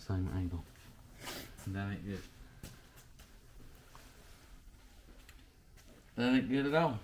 same angle. And that ain't good. That ain't good at all.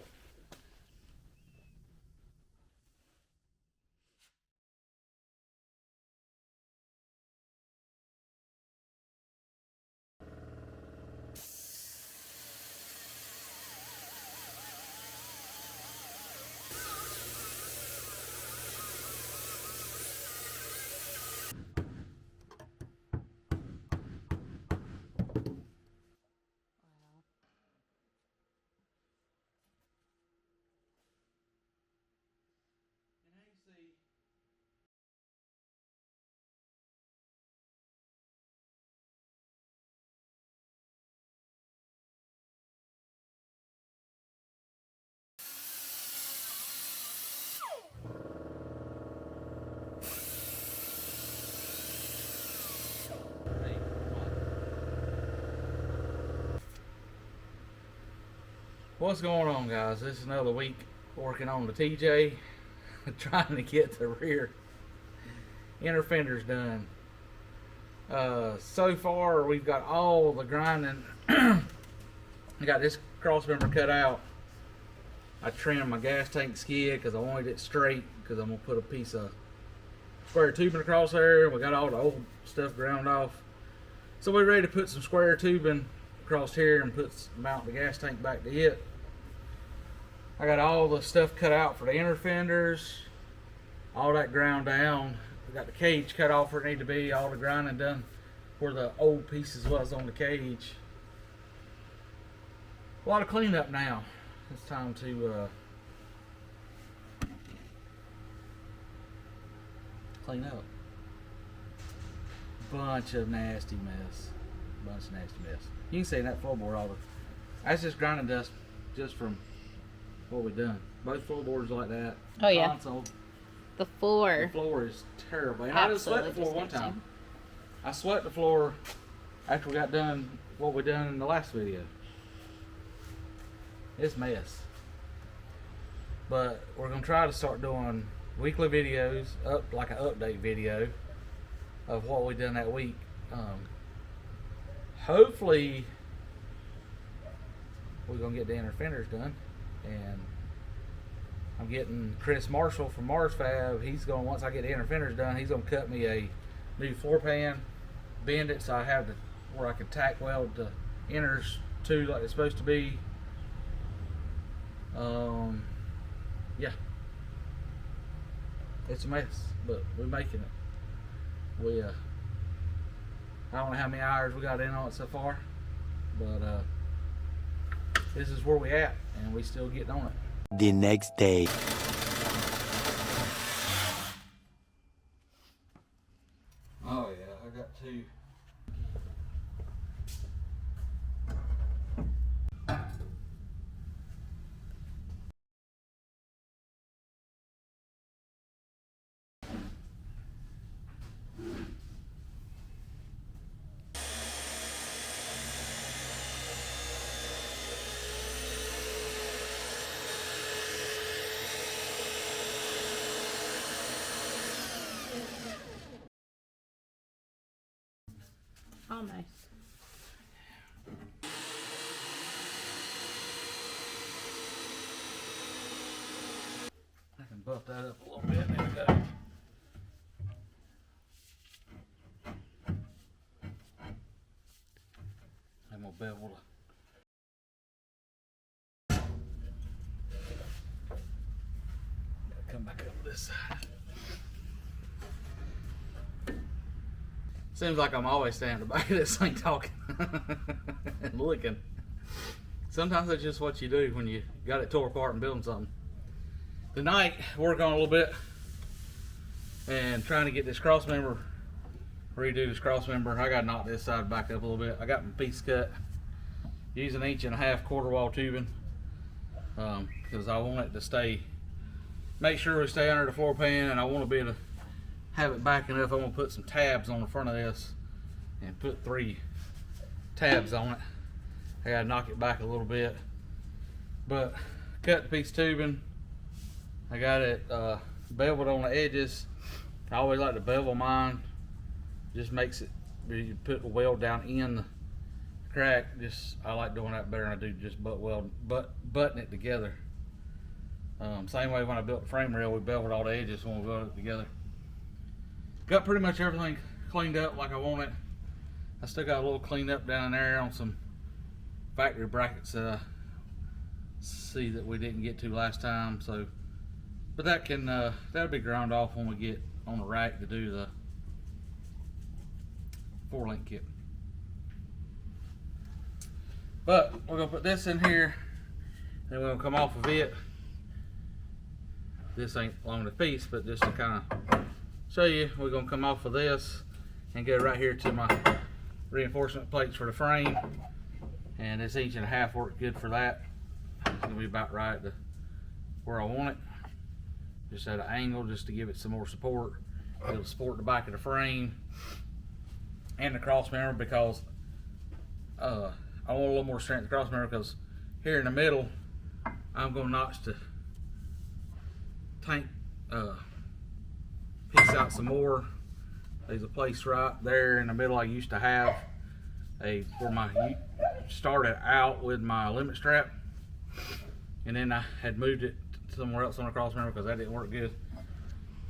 What's going on, guys? This is another week working on the TJ, trying to get the rear inner fenders done. So far we've got all the grinding. I got this crossmember cut out. I trimmed my gas tank skid because I wanted it straight, because I'm going to put a piece of square tubing across there. We got all the old stuff ground off. So we're ready to put some square tubing across here and mount the gas tank back to it. I got all the stuff cut out for the inner fenders, all that ground down. We got the cage cut off where it needed to be, all the grinding done where the old pieces was on the cage. A lot of cleanup now. It's time to clean up. Bunch of nasty mess. You can see that floorboard all the. That's just grinding dust, just from what we done. Both floorboards like that. Oh yeah. Console. The floor. The floor is terrible. And I just swept the floor one time. I swept the floor after we got done what we done in the last video. It's a mess. But we're gonna try to start doing weekly videos, like an update video of what we done that week. Hopefully we're gonna get the inner fenders done, and I'm getting Chris Marshall from Mars Fab. He's gonna, once I get the inner fenders done, he's gonna cut me a new floor pan, bend it so I have where I can tack weld the inners to like it's supposed to be. Yeah, it's a mess, but we're making it. We I don't know how many hours we got in on it so far, but this is where we at, and we still getting on it. The next day. Oh yeah, I got two. Oh, nice. I can buff that up a little bit. There we go. I'm gonna be able to come back up this side. Seems like I'm always standing at the back of this thing talking and looking. Sometimes that's just what you do when you got it tore apart and building something. Tonight, work on a little bit and trying to get this crossmember, redo this crossmember. I got to knock this side back up a little bit. I got my piece cut using 1.5 inch quarter wall tubing because I want it to stay, make sure we stay under the floor pan, and I want to be able to have it back enough. I'm gonna put some tabs on the front of this and put 3 tabs on it. I gotta knock it back a little bit, but cut the piece of tubing. I got it beveled on the edges. I always like to bevel mine. Just makes it you put the weld down in the crack. I like doing that better than I do just butting it together. Same way when I built the frame rail, we beveled all the edges when we welded it together. Got pretty much everything cleaned up like I want it. I still got a little cleaned up down there on some factory brackets that I see that we didn't get to last time. So, but that can that'll be ground off when we get on the rack to do the 4-link kit. But we're gonna put this in here, and we're gonna come off of it. This ain't long the piece, but just to kind of show you, we're gonna come off of this and go right here to my reinforcement plates for the frame. And this 1.5 inch worked good for that. It's gonna be about right to where I want it. Just at an angle, just to give it some more support. It'll support the back of the frame and the crossmember, because I want a little more strength in the crossmember, because here in the middle, I'm gonna notch the tank piece out some more. There's a place right there in the middle I used to have where my started out with my limit strap, and then I had moved it somewhere else on the crossmember because that didn't work good.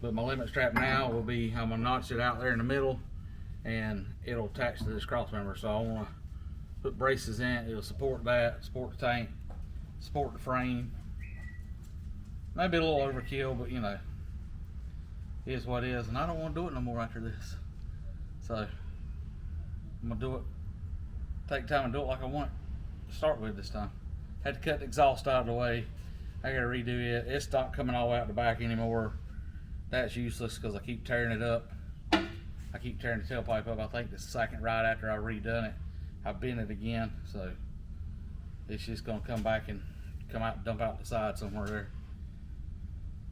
But my limit strap now will be, I'm gonna notch it out there in the middle, and it'll attach to this crossmember. So I want to put braces in it. It'll support that, support the tank, support the frame. Maybe a little overkill, but you know, it is what it is. And I don't want to do it no more after this. So I'm gonna do it, take time and do it like I want to start with this time. Had to cut the exhaust out of the way. I gotta redo it. It's not coming all the way out the back anymore. That's useless because I keep tearing it up. I keep tearing the tailpipe up. I think the second right after I redone it, I bent it again. So it's just gonna come back and come out and dump out the side somewhere there.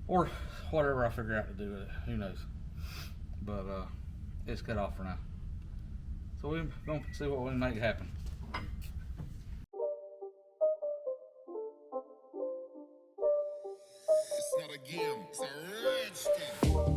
Or whatever I figure out to do with it. Who knows? But it's cut off for now. So we're gonna see what we can make happen. It's not a game, it's a rich thing.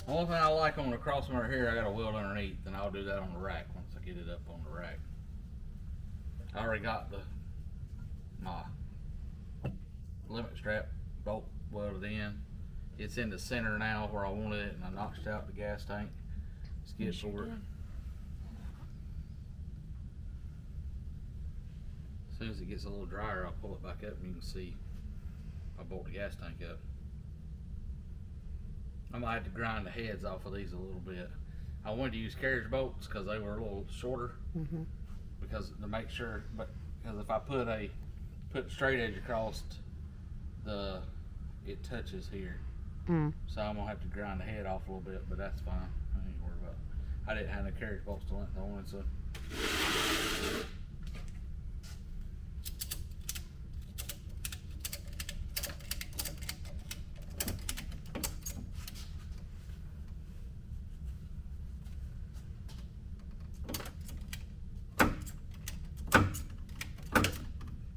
The only thing I like on the crossmember here, I got a weld underneath, and I'll do that on the rack once I get it up on the rack. I already got my limit strap bolt welded in. It's in the center now where I wanted it, and I notched out the gas tank skid for it. As soon as it gets a little drier, I'll pull it back up and you can see I bolt the gas tank up. I might have to grind the heads off of these a little bit. I wanted to use carriage bolts because they were a little shorter, because to make sure. But because if I put the straight edge across, it touches here. So I'm gonna have to grind the head off a little bit, but that's fine. I ain't worried about it. I didn't have no carriage bolts to length on it, so.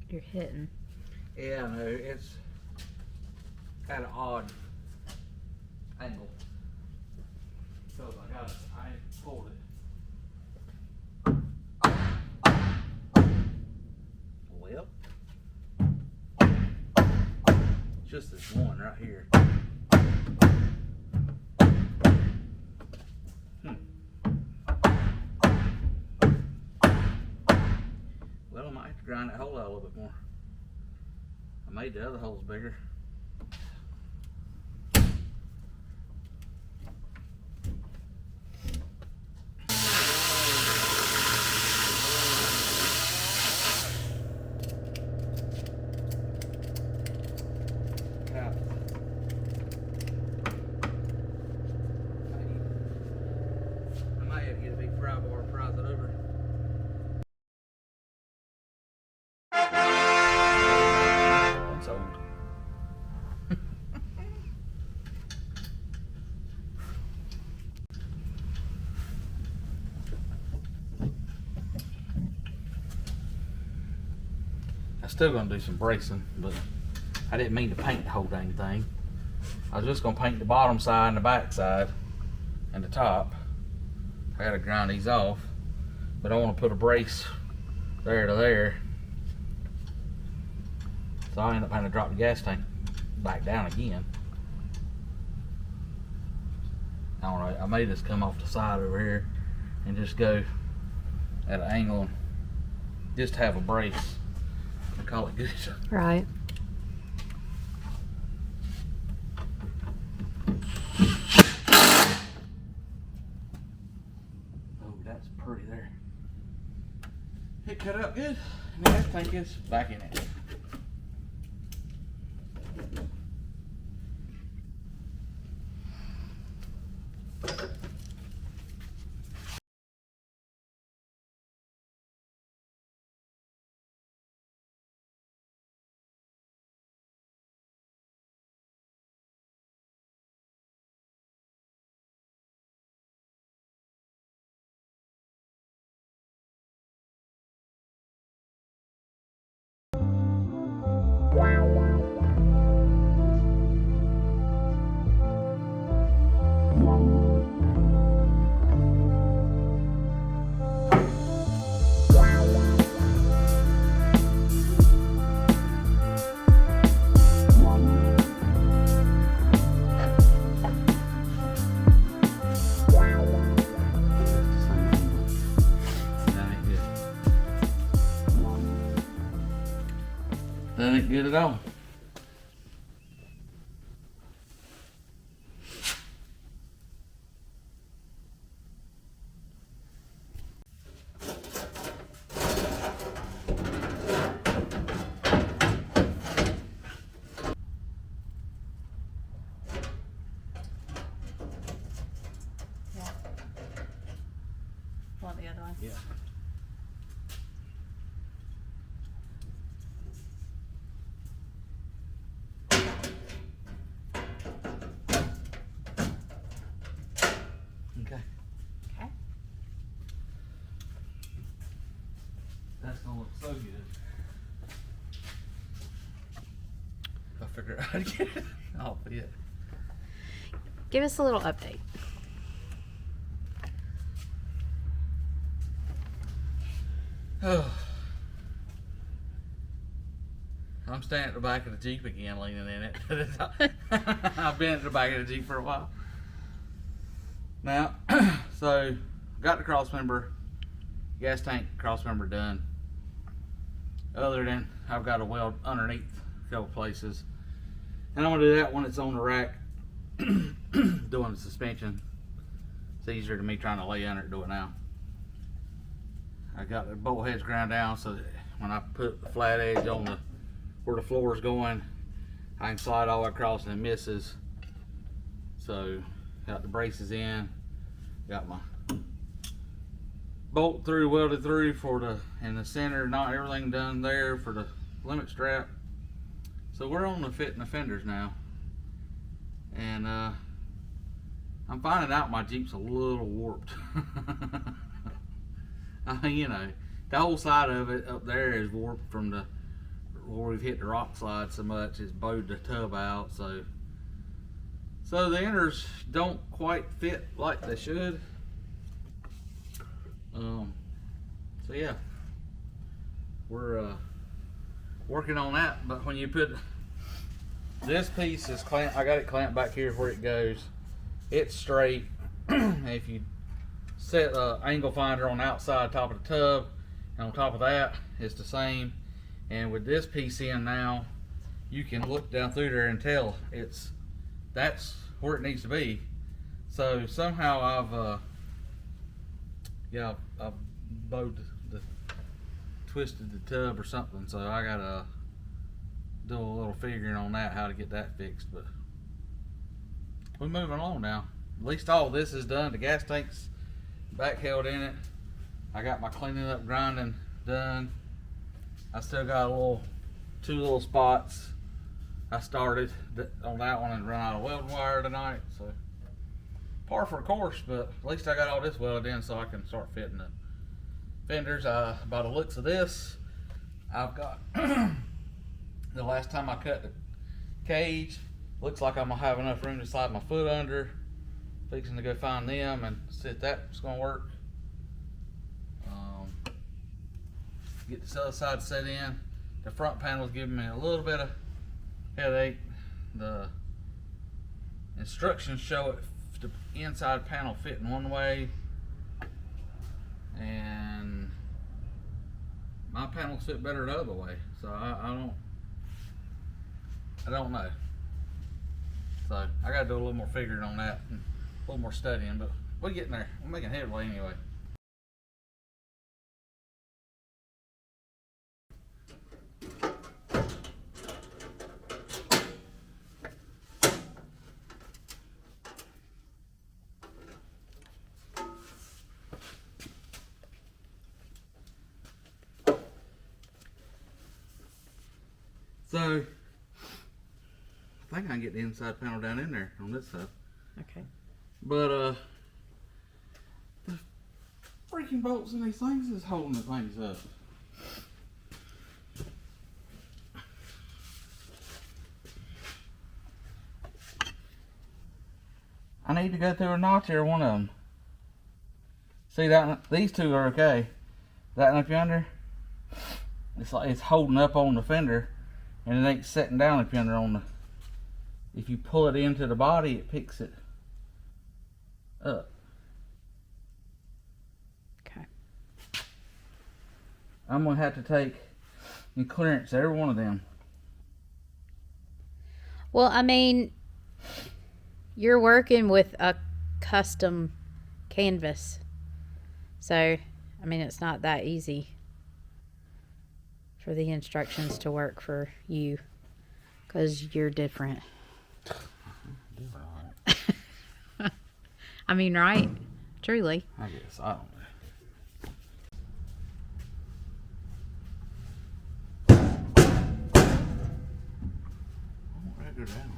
You're hitting. Yeah, no, it's at an odd angle. So I pulled it. Well, just this one right here. to grind that hole out a little bit more. I made the other holes bigger. I might have to get a big pry bar and prise it over. That's old. I'm still gonna do some bracing, but I didn't mean to paint the whole dang thing. I was just gonna paint the bottom side and the back side and the top. I gotta grind these off, but I want to put a brace there to there. So I end up having to drop the gas tank back down again. I don't know, I may just come off the side over here and just go at an angle and just have a brace and call it good. Right. Oh, that's pretty there. It cut out good. And the gas tank is back in it. That ain't good at all. Yeah. Want the other one? Yeah. Okay. Okay. That's gonna look so good. I figure out how to get it off it. Give us a little update. Oh. I'm standing at the back of the Jeep again, leaning in it. I've been at the back of the Jeep for a while. Now, so got the crossmember, gas tank crossmember done. Other than I've got to weld underneath a couple places, and I'm gonna do that when it's on the rack, doing the suspension. It's easier to me trying to lay under it, do it now. I got the bolt heads ground down so that when I put the flat edge on the where the floor is going, I can slide all the way across and it misses. So got the braces in, got my bolt through, welded through for the in the center, not everything done there for the limit strap. So we're on the fitting the fenders now, and I'm finding out my Jeep's a little warped. I mean, you know, the whole side of it up there is warped from the where we've hit the rock slide so much, it's bowed the tub out. So the inners don't quite fit like they should. So yeah, we're working on that. But when you put this piece is clamped, I got it clamped back here where it goes. It's straight. If you set an angle finder on the outside top of the tub, And on top of that, it's the same. And with this piece in now, you can look down through there and tell that's where it needs to be. So somehow I've bowed twisted the tub or something. So I gotta do a little figuring on that, how to get that fixed. But we're moving along now. At least all this is done. The gas tank's back held in it. I got my cleaning up grinding done. I still got two little spots. I started on that one and run out of welding wire tonight. So par for the course, but at least I got all this welded in so I can start fitting the fenders. By the looks of this, I've got the last time I cut the cage, looks like I'm gonna have enough room to slide my foot under. Fixing to go find them and see if that's gonna work. Get this other side set in. The front panel's giving me a little bit of headache. The instructions show it the inside panel fitting one way, and my panels fit better the other way. So I don't know. So I gotta do a little more figuring on that and a little more studying, but we're getting there. We're making headway anyway. So I think I can get the inside panel down in there on this side. Okay. But the freaking bolts in these things is holding the things up. I need to go through a notch here, one of them. See that? These two are okay. That one up yonder, it's like it's holding up on the fender, and it ain't setting down up yonder on the. If you pull it into the body, it picks it up. Okay. I'm gonna have to take and clearance every one of them. Well, I mean, you're working with a custom canvas. So, I mean, it's not that easy for the instructions to work for you because you're different. I mean, right? Truly. I guess. I don't know. I want that to go down.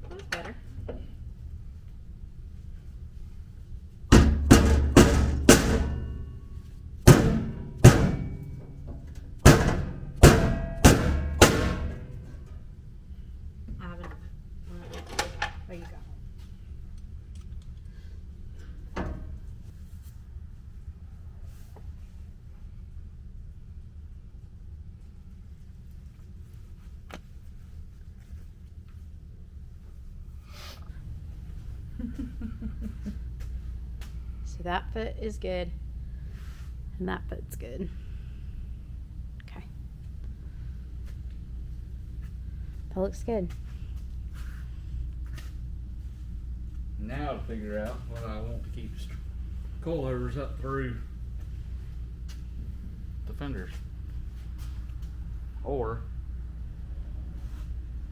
That's better. I haven't. There you go. So that foot is good, and that foot's good. Okay. That looks good. Now to figure out what I want to keep coilovers up through the fenders, or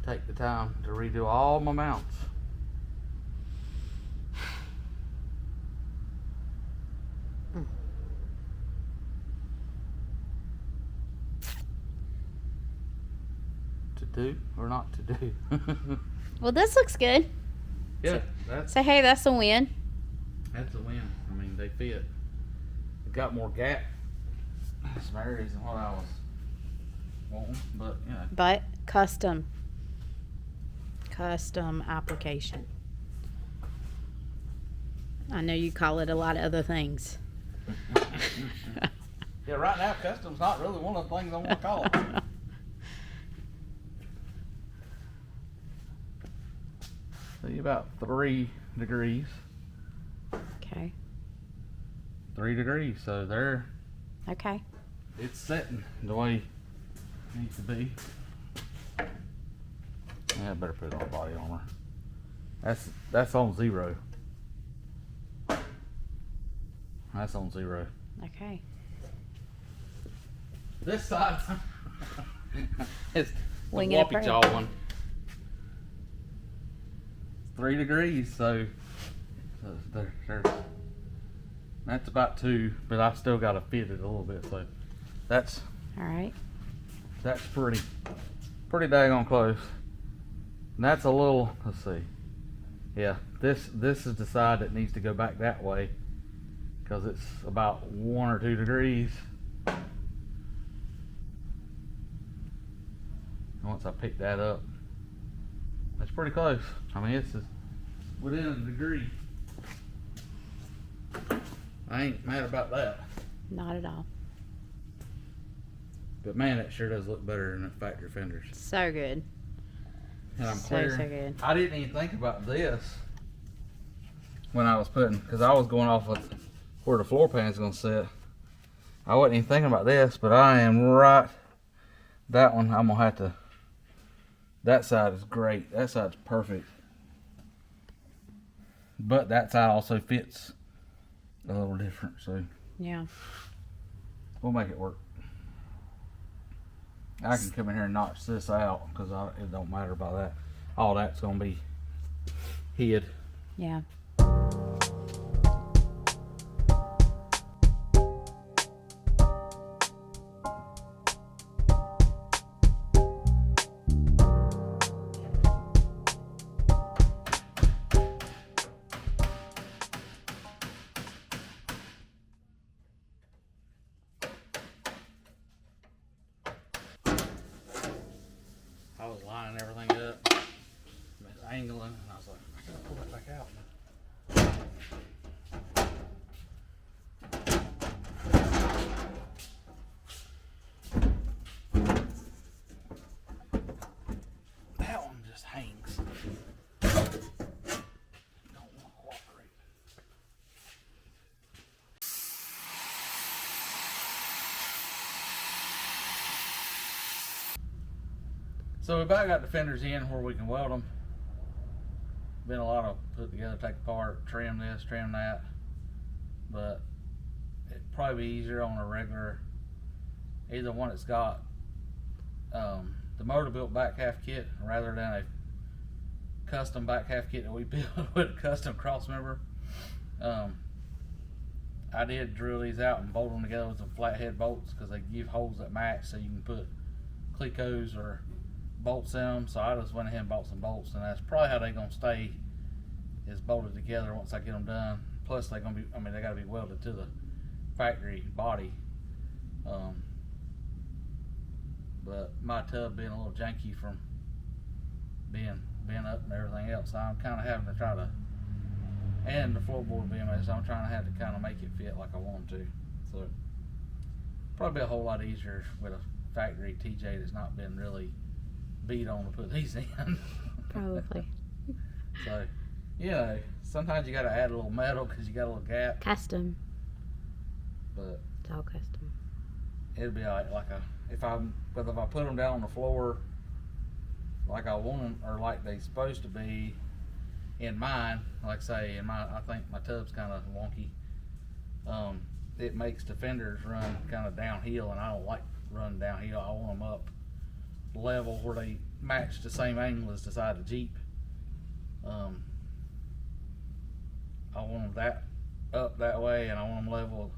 take the time to redo all my mounts. To do or not to do. Well, this looks good. Yeah, that's So, hey, that's a win. a win. I mean, they fit. They got more gap some areas than what I was wanting, but you know. But custom application. I know you call it a lot of other things. Yeah, right now custom's not really one of the things I want to call it. See, about 3 degrees. Okay. 3 degrees, so there Okay. it's setting the way it needs to be. Yeah, I better put it on body armor. That's on 0. That's on 0. Okay. This side is the Wing it up whoppy right. jaw one. 3 degrees, so that's about 2, but I've still got to fit it a little bit, so that's All right. pretty daggone close. And that's a little, let's see, yeah, this is the side that needs to go back that way because it's about 1 or 2 degrees. Once I pick that up, that's pretty close. I mean, it's within a degree. I ain't mad about that. Not at all. But man, it sure does look better than the factory fenders. So good. And I'm So clear. good. I didn't even think about this when I was putting, because I was going off of where the floor pan's gonna sit. I wasn't even thinking about this, but I am right. That one, I'm gonna have to. That side is great. That side's perfect. But that side also fits a little different, so Yeah. we'll make it work. I can come in here and notch this out because it don't matter about that. All that's gonna be hid. Yeah. I was lining everything up, angling, and I was like, I gotta pull it back out. That one just hangs. Don't want to cooperate. So we about got the fenders in where we can weld them. Been a lot of put together, take apart, trim this, trim that. But it'd probably be easier on a regular, either one that's got the Motobilt back half kit rather than a custom back half kit that we built with a custom Crossmember. I did drill these out and bolt them together with some flathead bolts because they give holes that match, so you can put Clecos or bolts in them. So I just went ahead and bought some bolts, and that's probably how they're gonna stay, is bolted together once I get them done. Plus they're gonna be, I mean, they gotta be welded to the factory body. But my tub being a little janky from being up and everything else, I'm kind of having to try to, and the floorboard being made, so I'm trying to have to kind of make it fit like I want to. So probably a whole lot easier with a factory TJ that's not been really beat on to put these in. Probably. So, you know, sometimes you got to add a little metal because you got a little gap, Custom. but It's all custom. it'll be like if I put them down on the floor like I want them, or like they supposed to be in mine, like say in my, I think my tub's kind of wonky. It makes the fenders run kind of downhill, and I don't like running downhill. I want them up level where they match the same angle as the side of the Jeep. I want them that up that way, and I want them level.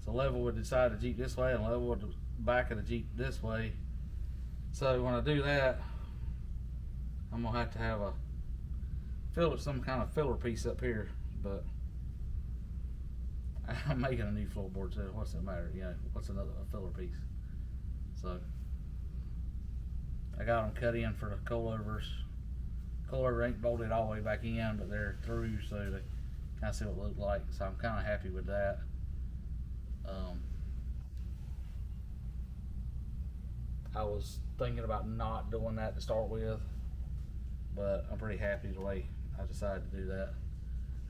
So level with the side of the Jeep this way, and level with the back of the Jeep this way. So when I do that, I'm gonna have to have some kind of filler piece up here, but I'm making a new floorboard, so what's it matter? You know, what's a filler piece? So I got them cut in for the coilovers. Coilover ain't bolted all the way back in, but they're through, so they kind of see what it look like. So I'm kind of happy with that. I was thinking about not doing that to start with, but I'm pretty happy the way I decided to do that.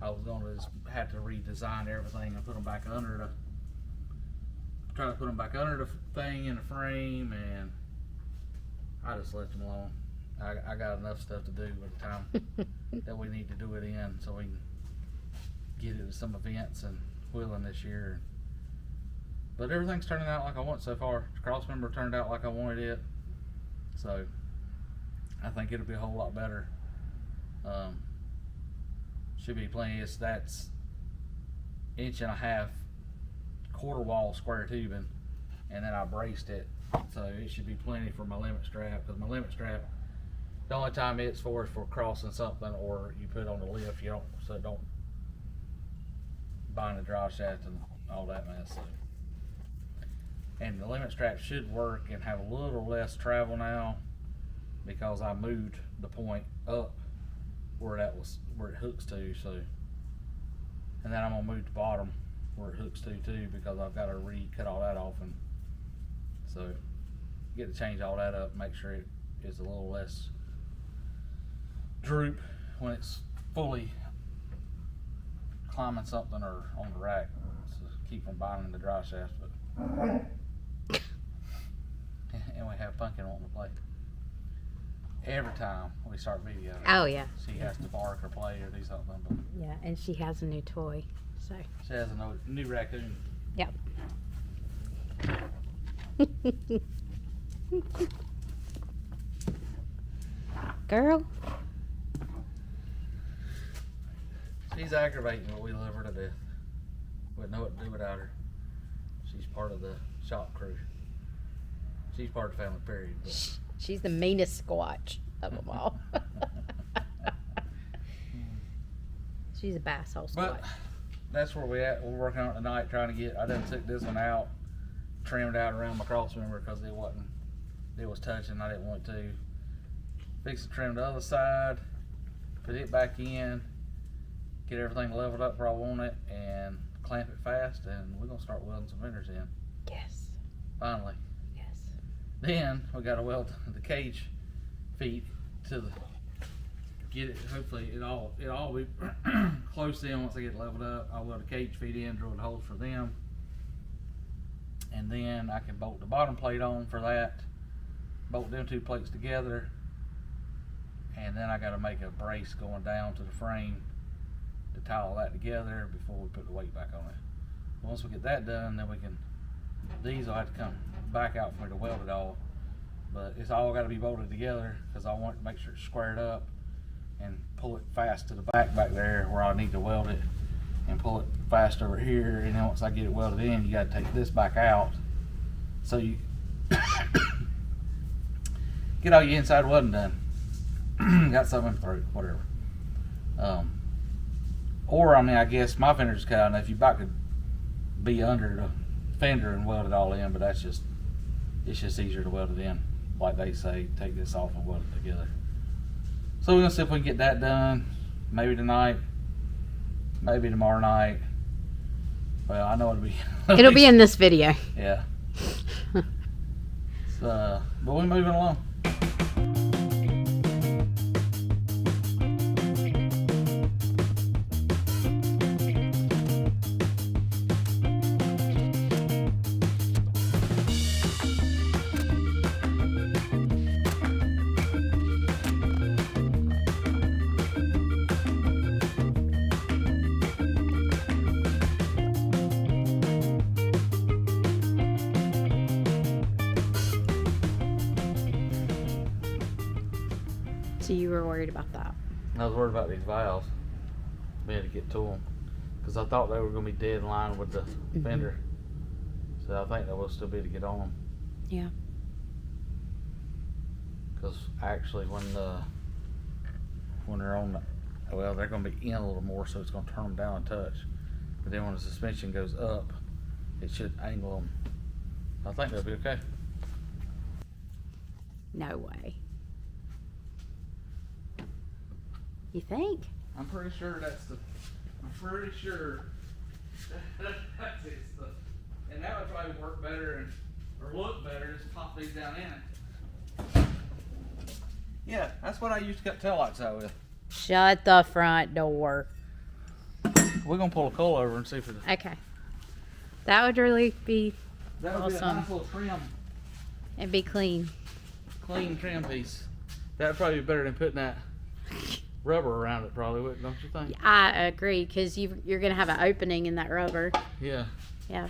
I was gonna just have to redesign everything and put them back under the, try to put them back under the thing in the frame, and I just left them alone. I got enough stuff to do by the time that we need to do it in, so we can get it to some events and wheeling this year. But everything's turning out like I want so far. The Crossmember turned out like I wanted it, so I think it'll be a whole lot better. Should be plenty. That's 1.5 quarter wall square tubing, and then I braced it, so it should be plenty for my limit strap. Because my limit strap, the only time it's for is for crossing something, or you put it on the lift. You don't, so it don't bind the drive shaft and all that mess. So. And the limit strap should work and have a little less travel now, because I moved the point up where it hooks to. So, and then I'm gonna move the bottom where it hooks to too, because I've got to cut all that off, and so get to change all that up, make sure it is a little less droop when it's fully climbing something or on the rack, so keep from binding the drive shaft. But and we have Pumpkin wanting to play every time we start video. Oh yeah. She has to bark or play or do something. But Yeah, and she has a new toy, so. she has a new raccoon. Yep. Girl. She's aggravating, but we love her to death. Wouldn't know what to do without her. She's part of the shop crew. She's part of the family, period. But She's the meanest Squatch of them all. She's a bass hole But Squatch. that's where we at. We're working on it tonight, trying to get. I done took this one out, trimmed out around my Crossmember because it was touching. I didn't want to. Fix to trim the other side, put it back in, get everything leveled up where I want it, and clamp it fast. And we're gonna start welding some fenders in. Yes. Finally. Yes. Then we got to weld the cage feet to the. Get it. Hopefully it all be close in once I get it leveled up. I'll weld the cage feet in, drill the holes for them, and then I can bolt the bottom plate on for that. Bolt them two plates together, and then I got to make a brace going down to the frame to tie all that together before we put the weight back on it. Once we get that done, then we can. These will have to come back out for me to weld it all, but it's all got to be bolted together because I want to make sure it's squared up. And pull it fast to the back there where I need to weld it, and pull it fast over here. And then once I get it welded in, you got to take this back out, so you get all your inside welding done. Got something through, whatever. Or I mean, I guess my fender's cut out enough. You about could be under the fender and weld it all in, but it's just easier to weld it in, like they say. Take this off and weld it together. So we're gonna see if we can get that done. Maybe tonight, maybe tomorrow night. Well, I know it'll be. It'll be in this video. Yeah. So, but we're moving along. So you were worried about that. I was worried about these valves being able to get to them because I thought they were going to be dead in line with the fender. So I think they will still be able to get on them. Yeah. Because actually, when they're on, well, they're going to be in a little more, so it's going to turn them down a touch. But then when the suspension goes up, it should angle them. I think they'll be okay. No way. You think? I'm pretty sure that's the. I'm pretty sure that's it. And that would probably work better and or look better. Just pop these down in it. Yeah, that's what I used to cut taillights out with. Shut the front door. We're gonna pull a coil over and see if it. Okay. That would really be That would be a awesome. nice little trim, and be clean. clean trim piece. That'd probably be better than putting that rubber around it, probably, wouldn't, don't you think? I agree, because you're going to have an opening in that rubber. Yeah. Yeah.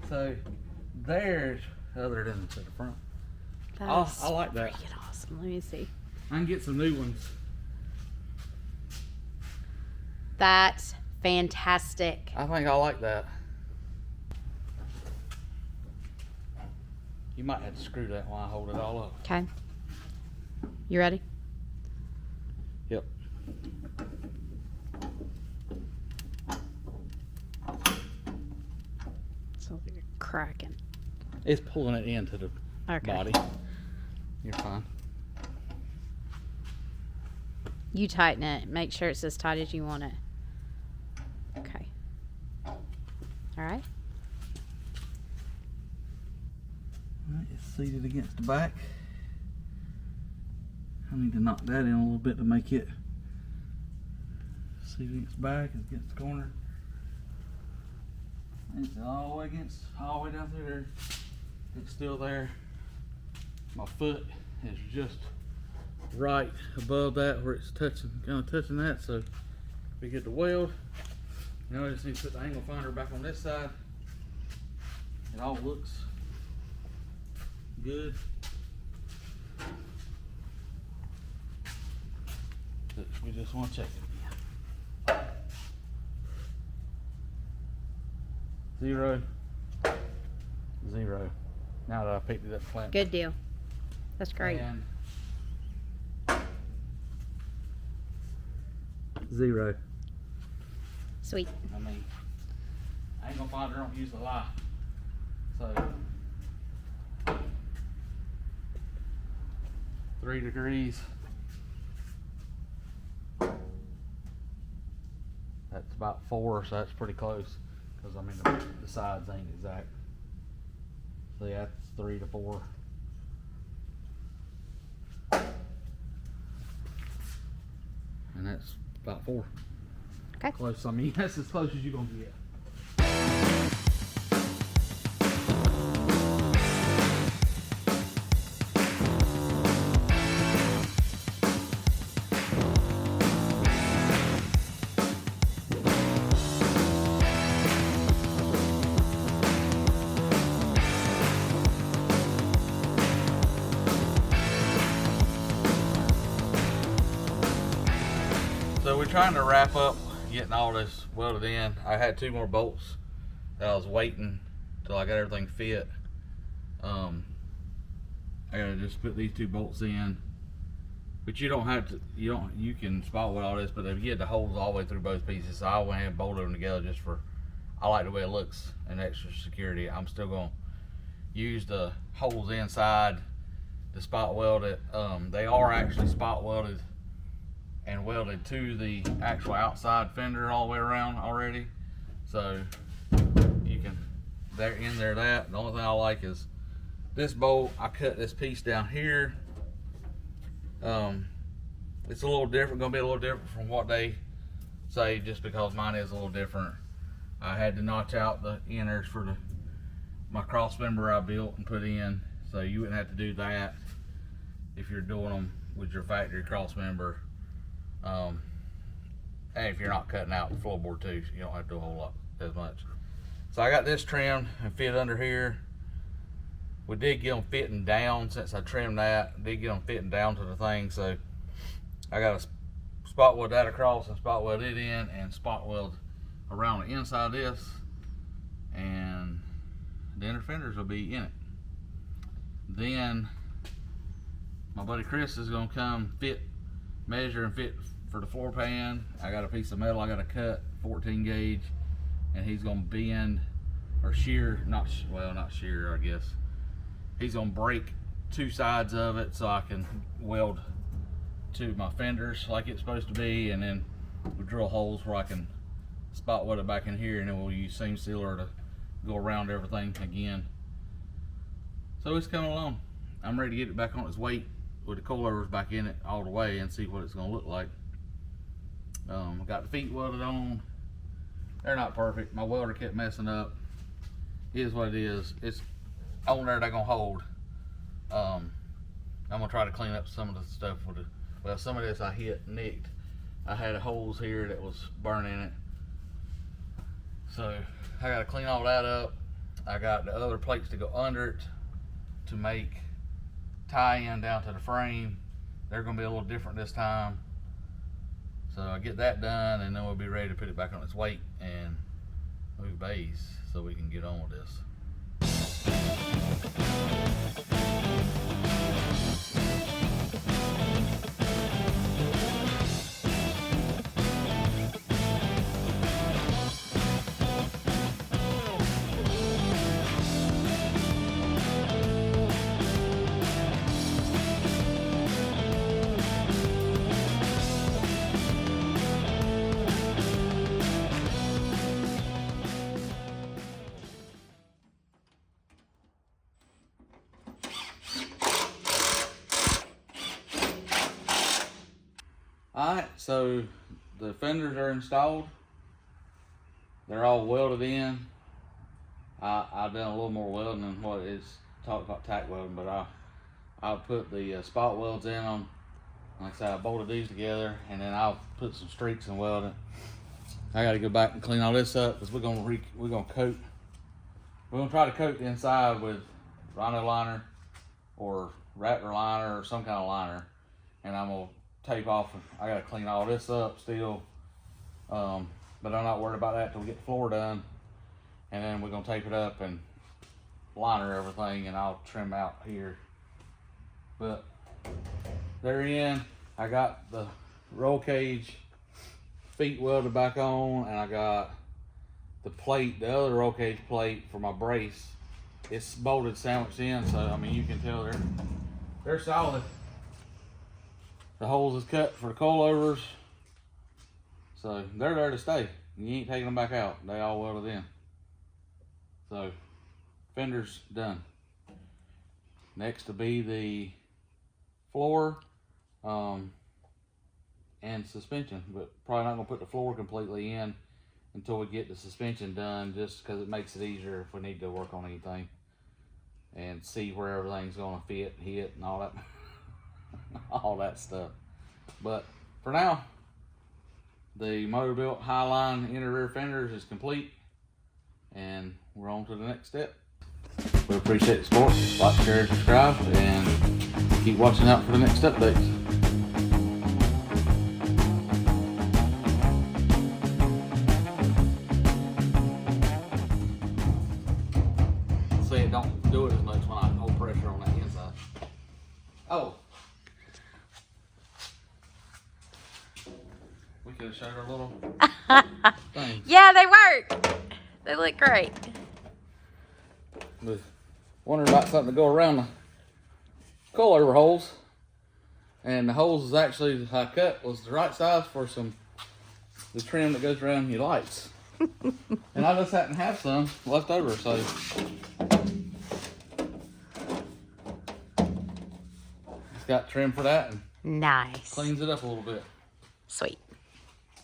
So there's, other than to the front. That's I like that. freaking awesome. Let me see. I can get some new ones. That's fantastic. I think I like that. You might have to screw that while I hold it all up. Okay. You ready? Yep. So you're cracking. It's pulling it into the Okay. body. You're fine. You tighten it. Make sure it's as tight as you want it. Okay. All right. Alright, it's seated against the back. I need to knock that in a little bit to make it seated against the back, it's against the corner. It's all the way down through there. It's still there. My foot is just right above that where it's touching, kind of touching that, so we get to weld. Now I just need to put the angle finder back on this side. It all looks good. But we just want to check it again. 0, 0. Now that I picked it up, plant. Good deal. That's great. And 0. Sweet. I mean, I ain't gonna find her, don't use the lie. So 3 degrees. That's about 4, so that's pretty close. Because I mean the sides ain't exact. So yeah, that's 3 to 4. And that's about 4. Okay. Close. I mean, that's as close as you're gonna get. So we're trying to wrap up getting all this welded in. I had 2 more bolts that I was waiting till I got everything fit. I gotta just put these 2 bolts in, but you don't have to. You can spot weld all this, but if you get the holes all the way through both pieces, so I went ahead and bolted them together just for. I like the way it looks and extra security. I'm still gonna use the holes inside to spot weld it. They are actually spot welded and welded to the actual outside fender all the way around already, so you can they're in there. That the only thing I like is this bolt. I cut this piece down here. It's a little different, gonna be a little different from what they say, just because mine is a little different. I had to notch out the inners for my Crossmember I built and put in, so you wouldn't have to do that if you're doing them with your factory Crossmember. And if you're not cutting out the floorboard too, you don't have to do a whole lot as much. So I got this trimmed and fit under here. We did get them fitting down since I trimmed that. Did get them fitting down to the thing, so I got to spot weld that across and spot weld it in and spot weld around the inside of this, and the inner fenders will be in it. Then my buddy Chris is gonna come measure and fit for the floor pan. I got a piece of metal I gotta cut, 14 gauge, and he's gonna bend or shear, not shear, I guess. He's gonna break two sides of it so I can weld to my fenders like it's supposed to be, and then we drill holes where I can spot weld it back in here, and then we'll use seam sealer to go around everything again. So it's coming along. I'm ready to get it back on its weight with the coilovers back in it all the way and see what it's going to look like. I got the feet welded on. They're not perfect. My welder kept messing up. It is what it is. It's on there, they're going to hold. I'm going to try to clean up some of the stuff with it. Well, some of this I nicked. I had holes here that was burning it. So I got to clean all that up. I got the other plates to go under it to make tie-in down to the frame. They're going to be a little different this time. So I get that done, and then we'll be ready to put it back on its weight and move base so we can get on with this. Alright, so the fenders are installed. They're all welded in. I've done a little more welding than what is talked about tack welding, but I'll put the spot welds in them. Like I said, I bolted these together, and then I'll put some streaks and weld it. I got to go back and clean all this up because we're gonna coat. We're gonna try to coat the inside with rhino liner or rattler liner or some kind of liner, and I'm gonna tape off. I gotta clean all this up still, but I'm not worried about that till we get the floor done, and then we're gonna tape it up and liner everything, and I'll trim out here. But they're in. I got the roll cage feet welded back on, and I got the plate, the other roll cage plate for my brace. It's bolted sandwiched in, so I mean you can tell they're solid. The holes is cut for the coilovers, so they're there to stay. You ain't taking them back out. They all welded in. So fender's done. Next to be the floor and suspension, but probably not gonna put the floor completely in until we get the suspension done, just because it makes it easier if we need to work on anything and see where everything's gonna fit, hit, and all that. All that stuff. But for now, the Motobilt Highline inner rear fenders is complete, and we're on to the next step. We appreciate the support. Like, share, and subscribe, and keep watching out for the next updates. See, it don't do it as much when I hold pressure on that inside. Oh. We could have showed her a little thing. Yeah, they work. They look great. Was wondering about something to go around the coilover holes, and the holes is actually I cut was the right size for the trim that goes around your lights. And I just happened to have some left over, so it's got trim for that and Nice. cleans it up a little bit. Sweet.